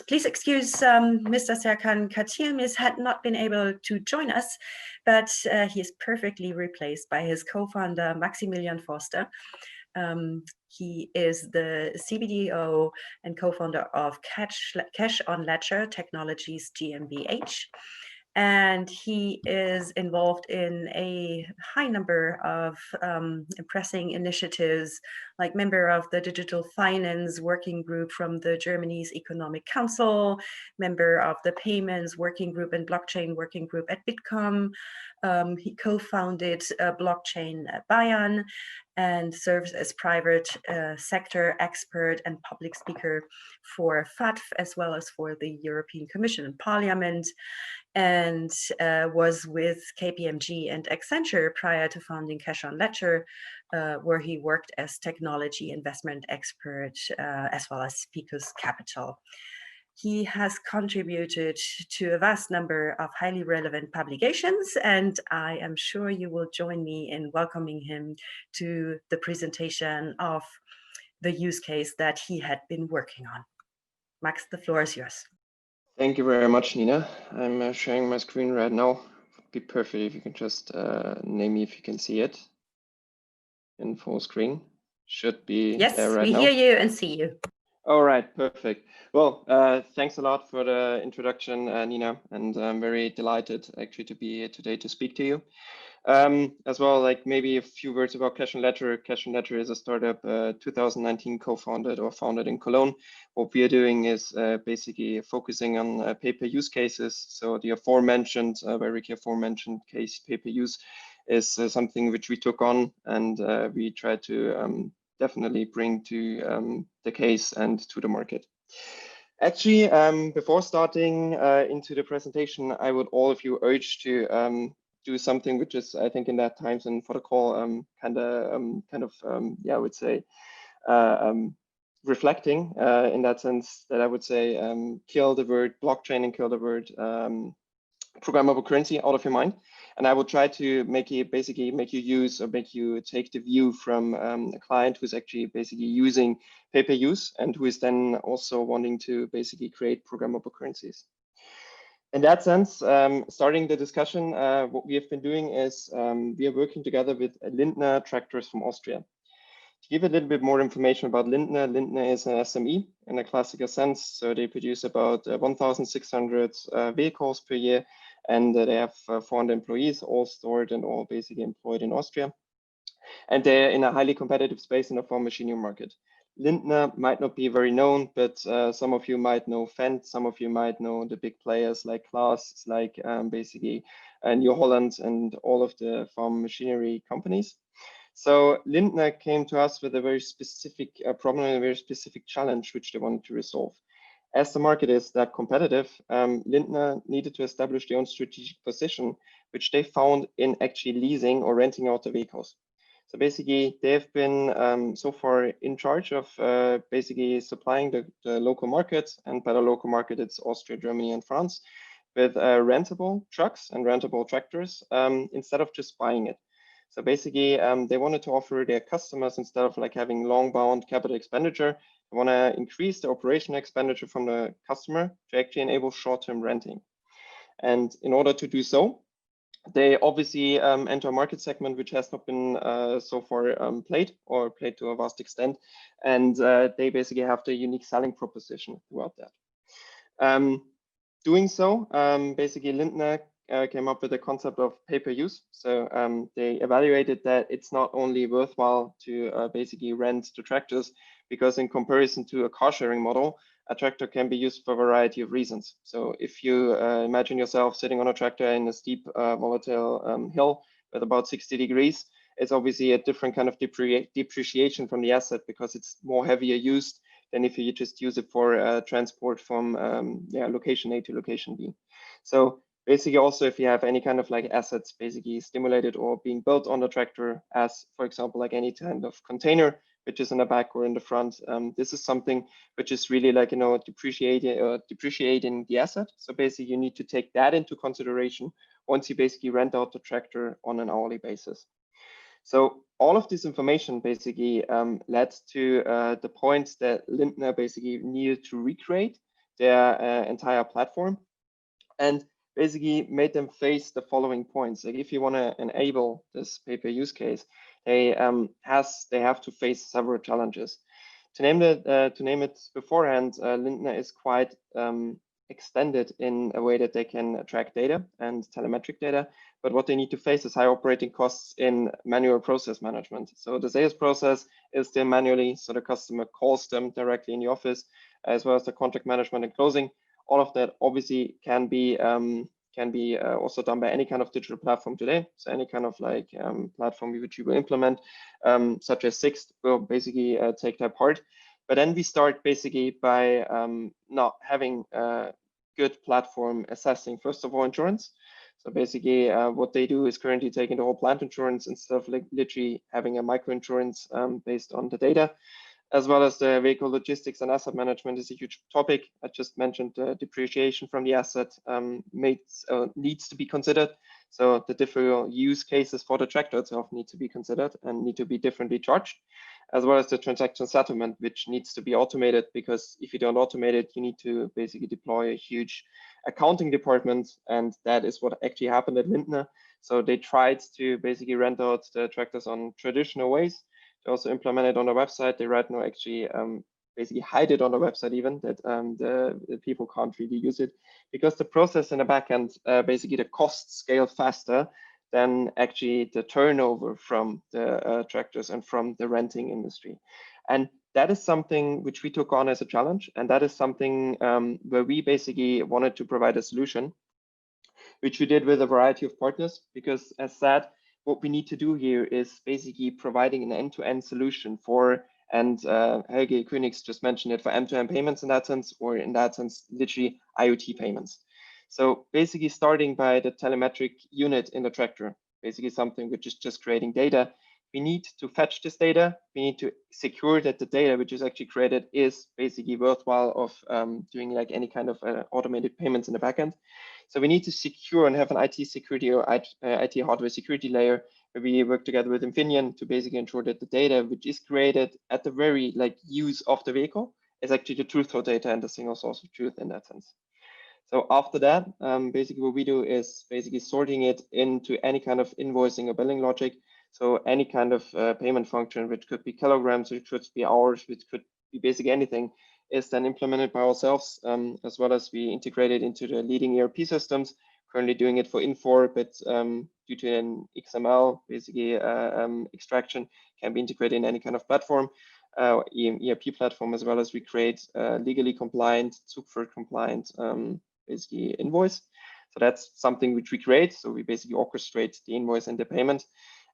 please excuse Mr. Serkan Katilmis had not been able to join us, but he is perfectly replaced by his co-founder, Maximilian Forster. He is the CBDO and co-founder of Cash on Ledger Technologies GmbH. and he is involved in a high number of pressing initiatives, like member of the Digital Finance Working Group from the Germany's Economic Council, member of the Payments Working Group and Blockchain Working Group at Bitkom. He co-founded Blockchain Bayern and serves as private sector expert and public speaker for FATF, as well as for the European Commission and Parliament, and was with KPMG and Accenture prior to founding Cash on Ledger, where he worked as technology investment expert, as well as Picus Capital. He has contributed to a vast number of highly relevant publications, and I am sure you will join me in welcoming him to the presentation of the use case that he had been working on. Max, the floor is yours. Thank you very much, Nina. I'm sharing my screen right now. It'd be perfect if you can just name me if you can see it in full screen. Should be yes, there right now. Yes, we hear you and see you. All right, perfect. Well, thanks a lot for the introduction, Nina, and I'm very delighted actually to be here today to speak to you. As well, like maybe a few words about Cash on Ledger. Cash on Ledger is a startup 2019 co-founded or founded in Cologne. What we are doing is basically focusing on pay-per use cases. So the aforementioned, very aforementioned case pay-per-use is something which we took on, and we try to definitely bring to the case and to the market. Actually, before starting into the presentation, I would all of you urge to do something which is, I think, in that times and for the call, yeah, I would say, reflecting in that sense that I would say, kill the word blockchain and kill the word programmable currency out of your mind. And I will try to basically make you use or make you take the view from a client who's actually basically using pay-per-use and who is then also wanting to basically create programmable currencies. In that sense, starting the discussion, what we have been doing is we are working together with Lindner Tractors from Austria. To give a little bit more information about Lindner, Lindner is an SME in a classical sense. So they produce about 1,600 vehicles per year, and they have 400 employees, all stored and all basically employed in Austria. And they're in a highly competitive space in the farm machinery market. Lindner might not be very known, but some of you might know Fendt, some of you might know the big players like Klaas, like basically New Holland and all of the farm machinery companies. So Lindner came to us with a very specific problem and a very specific challenge which they wanted to resolve. As the market is that competitive, Lindner needed to establish their own strategic position, which they found in actually leasing or renting out the vehicles. So basically, they've been so far in charge of basically supplying the local market, and by the local market, it's Austria, Germany, and France, with rentable trucks and rentable tractors instead of just buying it. So basically, they wanted to offer their customers, instead of like having long-bound capital expenditure, they want to increase the operational expenditure from the customer to actually enable short-term renting. And in order to do so, they obviously enter a market segment which has not been so far played to a vast extent, and they basically have the unique selling proposition throughout that. Doing so, basically Lindner came up with the concept of pay-per-use. So they evaluated that it's not only worthwhile to basically rent the tractors, because in comparison to a car sharing model, a tractor can be used for a variety of reasons. So if you imagine yourself sitting on a tractor in a steep, volatile hill with about 60 degrees, it's obviously a different kind of depreciation from the asset, because it's more heavier used than if you just use it for transport from location A to location B. So basically, also if you have any kind of like assets basically stimulated or being built on the tractor, as for example, like any kind of container, which is in the back or in the front, this is something which is really like, depreciating the asset. So basically you need to take that into consideration once you basically rent out the tractor on an hourly basis. So all of this information basically led to the point that Lindner basically needed to recreate their entire platform, and basically made them face the following points. Like if you want to enable this pay-per-use case, they have to face several challenges. To name it beforehand, Lindner is quite extended in a way that they can track data and telemetric data, but what they need to face is high operating costs in manual process management. So the sales process is still manually, so the customer calls them directly in the office, as well as the contract management and closing. All of that obviously can be also done by any kind of digital platform today. So any kind of like platform which you will implement, such as Sixt, will basically take that part. But then we start basically by not having a good platform assessing, first of all, insurance. So basically what they do is currently taking the whole plant insurance instead of like literally having a micro insurance based on the data, as well as the vehicle logistics and asset management is a huge topic. I just mentioned depreciation from the asset needs to be considered. So the different use cases for the tractor itself need to be considered and need to be differently charged, as well as the transaction settlement, which needs to be automated, because if you don't automate it, you need to basically deploy a huge accounting department. And that is what actually happened at Lindner. So they tried to basically rent out the tractors on traditional ways. They also implement it on the website. They right now actually basically hide it on the website even, that the people can't really use it, because the process in the backend, basically the costs scale faster than actually the turnover from the tractors and from the renting industry. And that is something which we took on as a challenge. And that is something where we basically wanted to provide a solution, which we did with a variety of partners, because as said, what we need to do here is basically providing an end-to-end solution for, and Helge Königs just mentioned it, for end-to-end payments in that sense, or in that sense, literally IoT payments. So basically starting by the telemetric unit in the tractor, basically something which is just creating data. We need to fetch this data. We need to secure that the data which is actually created is basically worthwhile of doing like any kind of automated payments in the backend. So we need to secure and have an IT security or IT hardware security layer, where we work together with Infineon to basically ensure that the data which is created at the very like use of the vehicle is actually the truthful data and the single source of truth in that sense. So after that, basically what we do is basically sorting it into any kind of invoicing or billing logic. So any kind of payment function, which could be kilograms, which could be hours, which could be basically anything, is then implemented by ourselves, as well as we integrate it into the leading ERP systems. Currently doing it for Infor, but due to an XML, basically extraction, can be integrated in any kind of platform, ERP platform, as well as we create legally compliant, Zugführt compliant, basically invoice. So that's something which we create. So we basically orchestrate the invoice and the payment.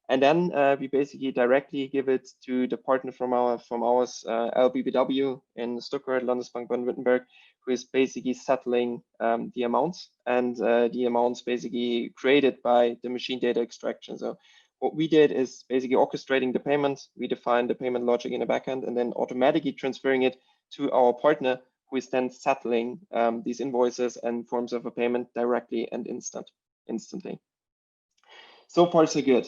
And then we basically directly give it to the partner from ours, LBBW in Stuttgart, Landesbank Baden-Württemberg, who is basically settling the amounts, and the amounts basically created by the machine data extraction. So what we did is basically orchestrating the payment. We define the payment logic in the backend and then automatically transferring it to our partner, who is then settling these invoices and forms of a payment directly and instantly. So far, so good.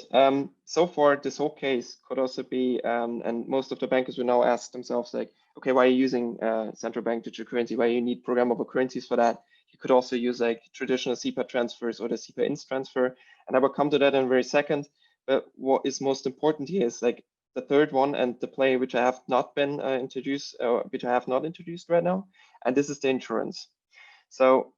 So far, this whole case could also be, and most of the bankers will now ask themselves, like, okay, why are you using central bank digital currency? Why you need programmable currencies for that? You could also use like traditional SEPA transfers or the SEPA INS transfer. And I will come to that in a very second. But what is most important here is like the third one, and the play which I have not been introduced, which I have not introduced right now. And this is the insurance. So